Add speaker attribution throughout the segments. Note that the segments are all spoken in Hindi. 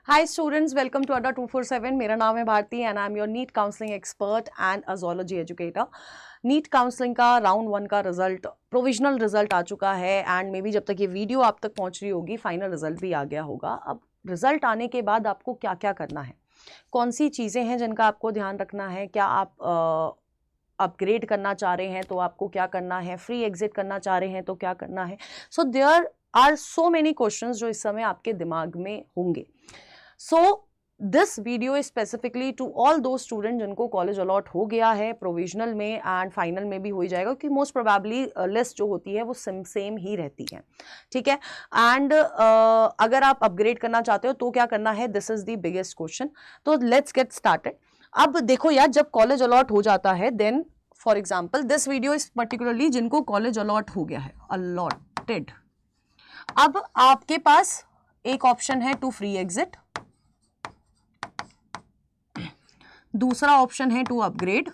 Speaker 1: Hi students, welcome to Adda 247. मेरा नाम है Bharti and I am your NEET counselling expert and a zoology educator. NEET counselling का राउंड 1 का रिजल्ट, प्रोविजनल रिजल्ट आ चुका है एंड मे बी जब तक ये वीडियो आप तक पहुंच रही होगी फाइनल रिजल्ट भी आ गया होगा. अब रिजल्ट आने के बाद आपको क्या क्या करना है, कौन सी चीज़ें हैं जिनका आपको ध्यान रखना है, क्या आप अपग्रेड करना चाह रहे हैं तो आपको क्या करना है, फ्री एग्जिट करना चाह रहे हैं तो क्या करना है. So there are so many questions जो इस समय आपके दिमाग में होंगे. So this video is specifically to all those student जिनको कॉलेज अलॉट हो गया है प्रोविजनल में एंड फाइनल में भी हो ही जाएगा, क्योंकि मोस्ट प्रोबेबली लिस्ट जो होती है वो सेम ही रहती है. ठीक है. एंड अगर आप अपग्रेड करना चाहते हो तो क्या करना है, this is the biggest question. तो लेट्स गेट स्टार्टेड. अब देखो यार, जब कॉलेज अलॉट हो जाता है then for example this video is particularly जिनको कॉलेज अलॉट हो गया है, अलॉटेड. अब आपके पास एक ऑप्शन है टू फ्री एग्जिट, दूसरा ऑप्शन है टू अपग्रेड.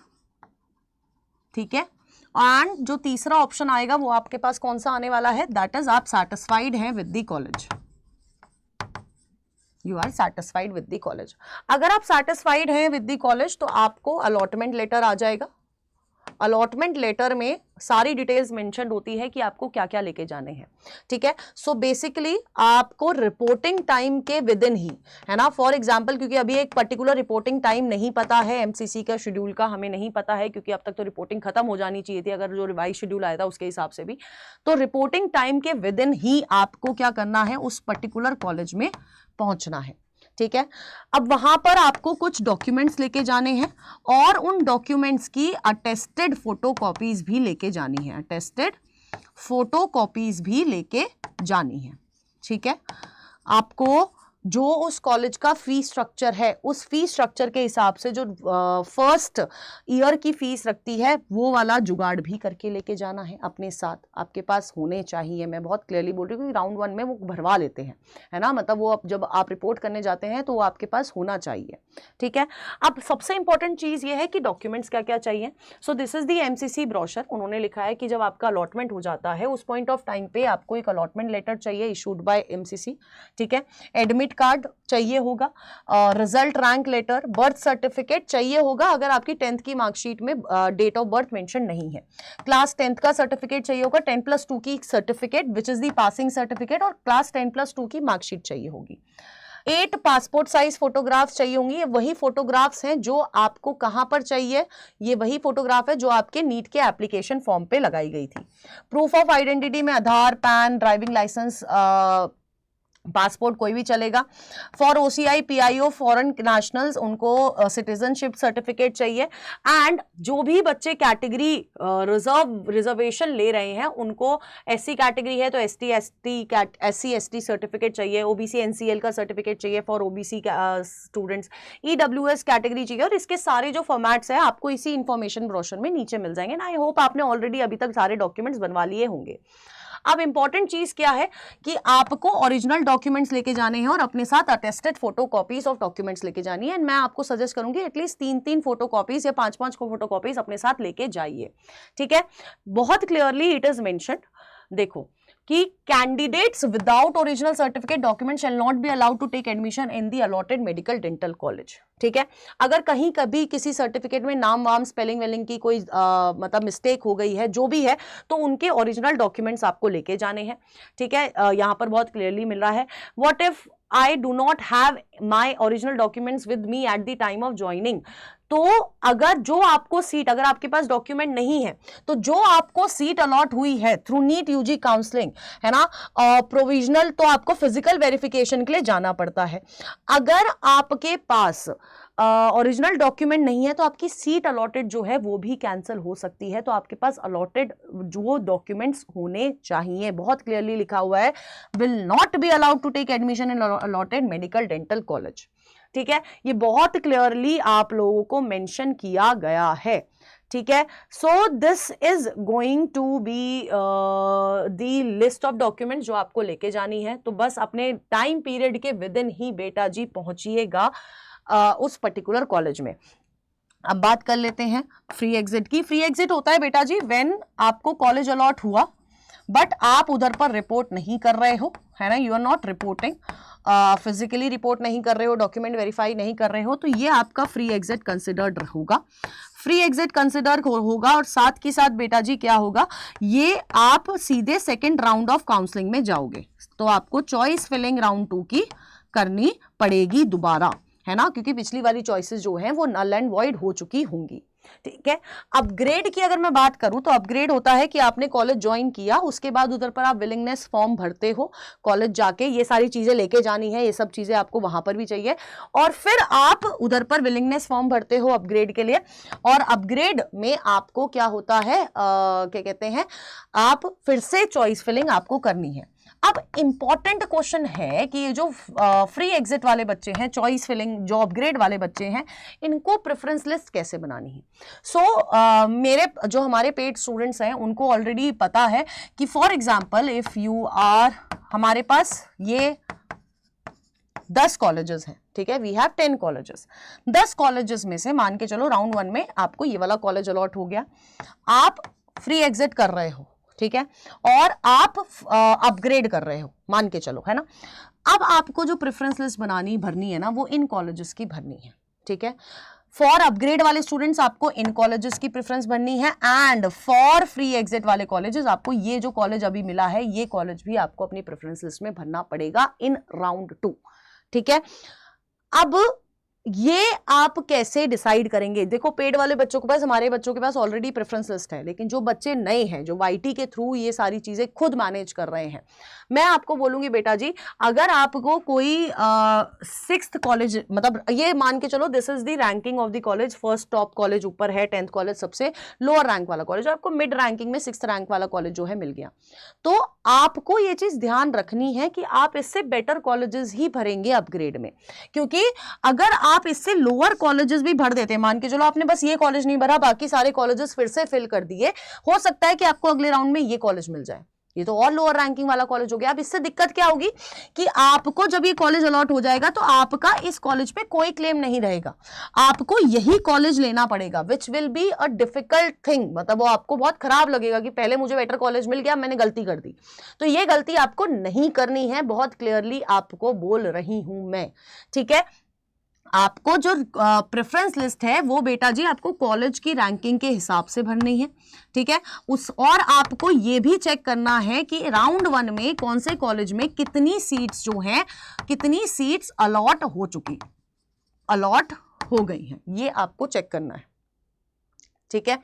Speaker 1: ठीक है. एंड जो तीसरा ऑप्शन आएगा वो आपके पास कौन सा आने वाला है, दैट इज आप सैटिस्फाइड हैं with the college. You are satisfied with the college. अगर आप सैटिस्फाइड हैं विद द कॉलेज तो आपको अलॉटमेंट लेटर आ जाएगा. अलॉटमेंट लेटर में सारी डिटेल्स मेंशन होती है कि आपको क्या क्या लेके जाने हैं. ठीक है. सो बेसिकली आपको रिपोर्टिंग टाइम के विद इन ही, है ना, फॉर एग्जांपल क्योंकि अभी एक पर्टिकुलर रिपोर्टिंग टाइम नहीं पता है, एमसीसी का शेड्यूल का हमें नहीं पता है, क्योंकि अब तक तो रिपोर्टिंग खत्म हो जानी चाहिए थी अगर जो रिवाइज शेड्यूल आया था उसके हिसाब से भी. तो रिपोर्टिंग टाइम के विद इन ही आपको क्या करना है, उस पर्टिकुलर कॉलेज में पहुंचना है. ठीक है. अब वहां पर आपको कुछ डॉक्यूमेंट्स लेके जाने हैं और उन डॉक्यूमेंट्स की अटेस्टेड फोटोकॉपीज भी लेके जानी है. अटेस्टेड फोटोकॉपीज भी लेके जानी है. ठीक है. आपको जो उस कॉलेज का फी स्ट्रक्चर है उस फी स्ट्रक्चर के हिसाब से जो फर्स्ट ईयर की फीस रखती है वो वाला जुगाड़ भी करके लेके जाना है अपने साथ. आपके पास होने चाहिए. मैं बहुत क्लियरली बोल रही हूँ क्योंकि राउंड 1 में वो भरवा लेते हैं, है ना, मतलब वो जब आप रिपोर्ट करने जाते हैं तो वो आपके पास होना चाहिए. ठीक है. अब सबसे इंपॉर्टेंट चीज ये है कि डॉक्यूमेंट्स क्या क्या चाहिए. सो this is the MCC brochure. उन्होंने लिखा है कि जब आपका अलॉटमेंट हो जाता है उस पॉइंट ऑफ टाइम पे आपको एक अलॉटमेंट लेटर चाहिए इशूड बाय एमसीसी. ठीक है. एडमिट कार्ड चाहिए होगा, result rank letter, birth certificate चाहिए होगा अगर आपकी 10th की मार्कशीट में डेट ऑफ बर्थ मेंशन नहीं है. क्लास 10th का सर्टिफिकेट चाहिए होगा, 10+2 की certificate which is the passing certificate, और क्लास 10+2 की मार्कशीट चाहिए होगी. 8 पासपोर्ट साइज फोटोग्राफ्स चाहिए होंगी. ये वही फोटोग्राफ्स हैं जो आपको कहां पर चाहिए, ये वही फोटोग्राफ है जो आपके नीट के एप्लीकेशन फॉर्म पे लगाई गई थी. प्रूफ ऑफ आइडेंटिटी में आधार, पैन, ड्राइविंग लाइसेंस, पासपोर्ट कोई भी चलेगा. For OCI PIO foreign nationals उनको सिटीजनशिप सर्टिफिकेट चाहिए. एंड जो भी बच्चे कैटेगरी रिजर्वेशन ले रहे हैं उनको एससी कैटेगरी है तो एससी एसटी सर्टिफिकेट चाहिए. ओबीसी एनसीएल का सर्टिफिकेट चाहिए for OBC students. EWS category चाहिए. और इसके सारे जो फॉर्मेट्स हैं आपको इसी इंफॉर्मेशन ब्रोशर में नीचे मिल जाएंगे. आई होप आपने ऑलरेडी अभी तक सारे डॉक्यूमेंट्स बनवा लिए होंगे. अब इंपॉर्टेंट चीज क्या है कि आपको ओरिजिनल डॉक्यूमेंट्स लेके जाने हैं और अपने साथ अटेस्टेड फोटोकॉपीज ऑफ डॉक्यूमेंट्स लेके जानी है. एंड मैं आपको सजेस्ट करूंगी एटलीस्ट 3 फोटोकॉपीज या 5 फोटोकॉपीज अपने साथ लेके जाइए. ठीक है. बहुत क्लियरली इट इज मेंशन्ड, देखो, कि candidates without original certificate document shall not be allowed to take admission in the allotted medical dental college. ठीक है. अगर कहीं कभी किसी सर्टिफिकेट में नाम वाम स्पेलिंग वेलिंग की कोई मतलब मिस्टेक हो गई है, जो भी है, तो उनके ओरिजिनल डॉक्यूमेंट्स आपको लेके जाने हैं. ठीक है. यहां पर बहुत क्लियरली मिल रहा है, what if I do not have my original documents with me at the time of joining. तो अगर जो आपको सीट, अगर आपके पास डॉक्यूमेंट नहीं है तो जो आपको सीट अलॉट हुई है थ्रू नीट यूजी काउंसलिंग, है ना, प्रोविजनल, तो आपको फिजिकल वेरिफिकेशन के लिए जाना पड़ता है. अगर आपके पास ओरिजिनल डॉक्यूमेंट नहीं है तो आपकी सीट अलॉटेड जो है वो भी कैंसिल हो सकती है. तो आपके पास अलॉटेड जो डॉक्यूमेंट्स होने चाहिए, बहुत क्लियरली लिखा हुआ है, will not be allowed to take admission in allotted medical dental college. ठीक है. ये बहुत क्लियरली आप लोगों को मेंशन किया गया है. ठीक है. So this is going to be the list of documents जो आपको लेके जानी है. तो बस अपने टाइम पीरियड के विद इन ही बेटा जी पहुंचिएगा उस पर्टिकुलर कॉलेज में. अब बात कर लेते हैं फ्री एग्जिट की. फ्री एग्जिट होता है बेटा जी व्हेन आपको कॉलेज अलॉट हुआ बट आप उधर पर रिपोर्ट नहीं कर रहे हो, है ना, you are not reporting, physically report नहीं कर रहे हो, डॉक्यूमेंट वेरीफाई नहीं कर रहे हो, तो ये आपका फ्री एग्जिट कंसिडर्ड होगा। फ्री एग्जिट कंसिडर होगा और साथ के साथ बेटा जी क्या होगा, ये आप सीधे सेकेंड राउंड ऑफ काउंसलिंग में जाओगे, तो आपको चॉइस फिलिंग राउंड 2 की करनी पड़ेगी दोबारा, है ना, क्योंकि पिछली वाली चॉइसेस जो हैं वो नल एंड वॉइड हो चुकी होंगी। ठीक है, अपग्रेड की अगर मैं बात करूं तो अपग्रेड होता है कि आपने कॉलेज ज्वाइन किया, उसके बाद उधर पर आप विलिंगनेस फॉर्म भरते हो, कॉलेज जाके ये सारी चीजें लेके जानी है, ये सब चीजें आपको वहां पर भी चाहिए, और फिर आप उधर पर विलिंगनेस फॉर्म भरते हो अपग्रेड के लिए, और अपग्रेड में आपको क्या होता है, क्या कहते हैं, आप फिर से चॉइस फिलिंग आपको करनी है। अब इंपॉर्टेंट क्वेश्चन है कि ये जो फ्री एग्जिट वाले बच्चे हैं, चॉइस फिलिंग जो अपग्रेड वाले बच्चे हैं, इनको प्रेफरेंस लिस्ट कैसे बनानी है। मेरे जो हमारे पेड स्टूडेंट्स हैं उनको ऑलरेडी पता है कि for example if you are, हमारे पास ये 10 कॉलेजेस हैं, ठीक है, वी हैव 10 कॉलेजेस, 10 कॉलेजेस में से मान के चलो राउंड 1 में आपको ये वाला कॉलेज अलॉट हो गया, आप फ्री एग्जिट कर रहे हो, ठीक है, और आप अपग्रेड कर रहे हो, मान के चलो, है ना। अब आपको जो प्रेफरेंस लिस्ट भरनी है ना, वो इन कॉलेजेस की भरनी है, ठीक है। फॉर अपग्रेड वाले स्टूडेंट्स आपको इन कॉलेजेस की प्रेफरेंस भरनी है, एंड फॉर फ्री एग्जिट वाले कॉलेजेस आपको ये जो कॉलेज अभी मिला है, ये कॉलेज भी आपको अपनी प्रेफरेंस लिस्ट में भरना पड़ेगा इन राउंड 2, ठीक है। अब ये आप कैसे डिसाइड करेंगे, देखो पेड वाले बच्चों के पास, हमारे बच्चों के पास ऑलरेडी प्रेफरेंस लिस्ट है, लेकिन जो बच्चे नए हैं, जो वाईटी के थ्रू ये सारी चीजें खुद मैनेज कर रहे हैं, मैं आपको बोलूंगी बेटा जी, अगर आपको कोई 6th कॉलेज, मतलब ये मान के चलो this is the ranking of the college, first top college ऊपर है, 10th कॉलेज सबसे लोअर रैंक वाला कॉलेज, आपको मिड रैंकिंग में 6th रैंक वाला कॉलेज जो है मिल गया, तो आपको ये चीज ध्यान रखनी है कि आप इससे बेटर कॉलेजेस ही भरेंगे अपग्रेड में, क्योंकि अगर आप इससे लोअर कॉलेजेस भी भर देते हैं, मान के चलो आपने बस ये कॉलेज नहीं भरा, बाकी सारे कॉलेजेस फिर से फिल कर दिए, हो सकता है कि आपको अगले राउंड में ये कॉलेज मिल जाए, ये तो और लोअर रैंकिंग वाला कॉलेज हो गया। अब इससे दिक्कत क्या होगी कि आपको जब ये कॉलेज अलॉट हो जाएगा तो आपका इस कॉलेज पे कोई क्लेम नहीं रहेगा, आपको यही कॉलेज लेना पड़ेगा, which will be a difficult thing, मतलब वो आपको बहुत खराब लगेगा कि पहले मुझे बेटर कॉलेज मिल गया, मैंने गलती कर दी, तो ये गलती आपको नहीं करनी है, बहुत क्लियरली आपको बोल रही हूं मैं, ठीक है। आपको जो प्रेफरेंस लिस्ट है वो बेटा जी आपको कॉलेज की रैंकिंग के हिसाब से भरनी है, ठीक है, और आपको ये भी चेक करना है कि राउंड 1 में कौन से कॉलेज में कितनी सीट्स जो हैं, कितनी सीट्स अलॉट हो गई हैं, ये आपको चेक करना है, ठीक है।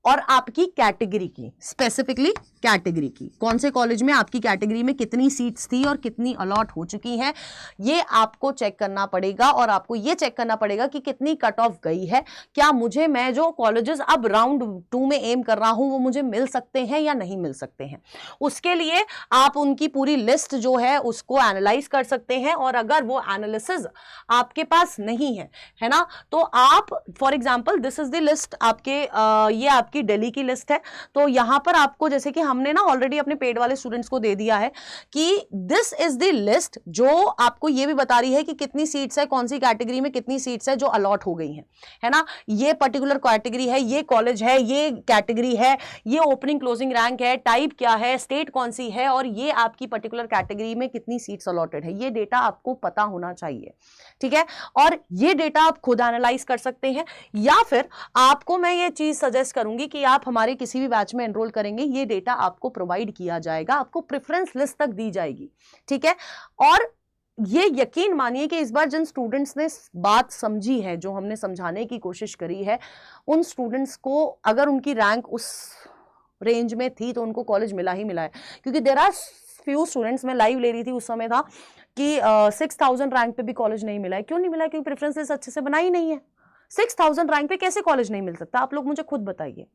Speaker 1: और आपकी कैटेगरी की, स्पेसिफिकली कैटेगरी की, कौन से कॉलेज में आपकी कैटेगरी में कितनी सीट्स थी और कितनी अलॉट हो चुकी हैं, ये आपको चेक करना पड़ेगा, और आपको ये चेक करना पड़ेगा कि कितनी कट ऑफ गई है, क्या मुझे, मैं जो कॉलेजेस अब राउंड 2 में एम कर रहा हूं वो मुझे मिल सकते हैं या नहीं मिल सकते हैं। उसके लिए आप उनकी पूरी लिस्ट जो है उसको एनालाइज कर सकते हैं, और अगर वो एनालिसिस आपके पास नहीं है, है ना, तो आप for example this is the list, आपके ये आपकी दिल्ली की लिस्ट है, तो यहां पर आपको, जैसे कि हमने ना ऑलरेडी अपने पेड वाले स्टूडेंट्स को दे दिया है कि दिस इज द लिस्ट जो आपको ये भी बता रही है कि कितनी सीट्स है, कौन सी कैटेगरी में कितनी सीट्स है जो अलॉट हो गई हैं, है ना, ये पर्टिकुलर कैटेगरी है, ये कॉलेज है, ये कैटेगरी है, ये ओपनिंग क्लोजिंग रैंक है, टाइप क्या है, स्टेट कौन सी है, और ये आपकी पर्टिकुलर कैटेगरी में कितनी सीट्स अलॉटेड है, ये डेटा आपको पता होना चाहिए, ठीक है। और ये डेटा आप खुद एनालाइज कर सकते हैं, या फिर आपको मैं ये चीज सजेस्ट करूंगी कि आप हमारे किसी भी बैच में एनरोल करेंगे, ये डेटा आपको प्रोवाइड किया जाएगा, आपको प्रेफरेंस लिस्ट तक दी जाएगी, ठीक है। और ये यकीन मानिए कि इस बार जिन स्टूडेंट्स ने बात समझी है, जो हमने समझाने की कोशिश करी है, उन स्टूडेंट्स को अगर उनकी रैंक उस रेंज में थी तो उनको कॉलेज मिला ही मिला है, क्योंकि देयर आर फ्यू स्टूडेंट्स, मैं लाइव ले रही थी उस समय था कि 6000 रैंक पे भी कॉलेज नहीं मिला है। क्यों नहीं मिला है? क्योंकि प्रेफरेंस लिस्ट अच्छे से बनाई नहीं है। 6000 रैंक पे कैसे कॉलेज नहीं मिल सकता? आप लोग मुझे खुद बताइए।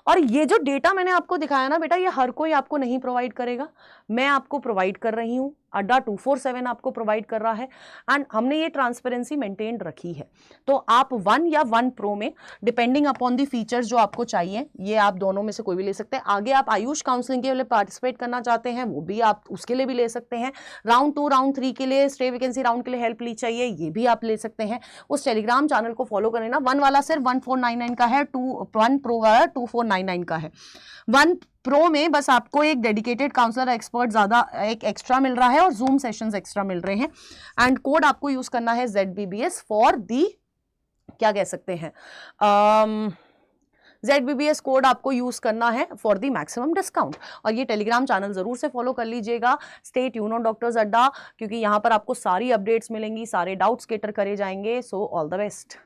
Speaker 1: और ये जो डेटा मैंने आपको दिखाया ना बेटा, ये हर कोई आपको नहीं प्रोवाइड करेगा, मैं आपको प्रोवाइड कर रही हूँ, अड्डा 247 आपको प्रोवाइड कर रहा है, एंड हमने ये ट्रांसपेरेंसी मेंटेन रखी है। तो आप 1 या 1 प्रो में डिपेंडिंग अपॉन दी फीचर्स जो आपको चाहिए, ये आप दोनों में से कोई भी ले सकते हैं। आगे आप आयुष काउंसलिंग के लिए पार्टिसिपेट करना चाहते हैं, वो भी आप उसके लिए भी ले सकते हैं। राउंड 2 राउंड 3 के लिए, स्टे वैकेंसी राउंड के लिए हेल्प ली चाहिए, ये भी आप ले सकते हैं। उस टेलीग्राम चैनल को फॉलो करें ना। 1 वाला सिर्फ 1499 का है, 1 प्रो वाला 2499 का है। 1 प्रो में बस आपको एक डेडिकेटेड काउंसलर एक्सपर्ट ज़्यादा एक एक्स्ट्रा मिल रहा है और जूम सेशंस एक्स्ट्रा मिल रहे हैं। एंड कोड आपको यूज़ करना है ZBBS फॉर दी, क्या कह सकते हैं, ZBBS कोड आपको यूज करना है फॉर दी मैक्सिमम डिस्काउंट। और ये टेलीग्राम चैनल जरूर से फॉलो कर लीजिएगा। स्टे ट्यून ऑन डॉक्टर्स अड्डा, क्योंकि यहाँ पर आपको सारी अपडेट्स मिलेंगी, सारे डाउट्स केटर करे जाएंगे। So all the best.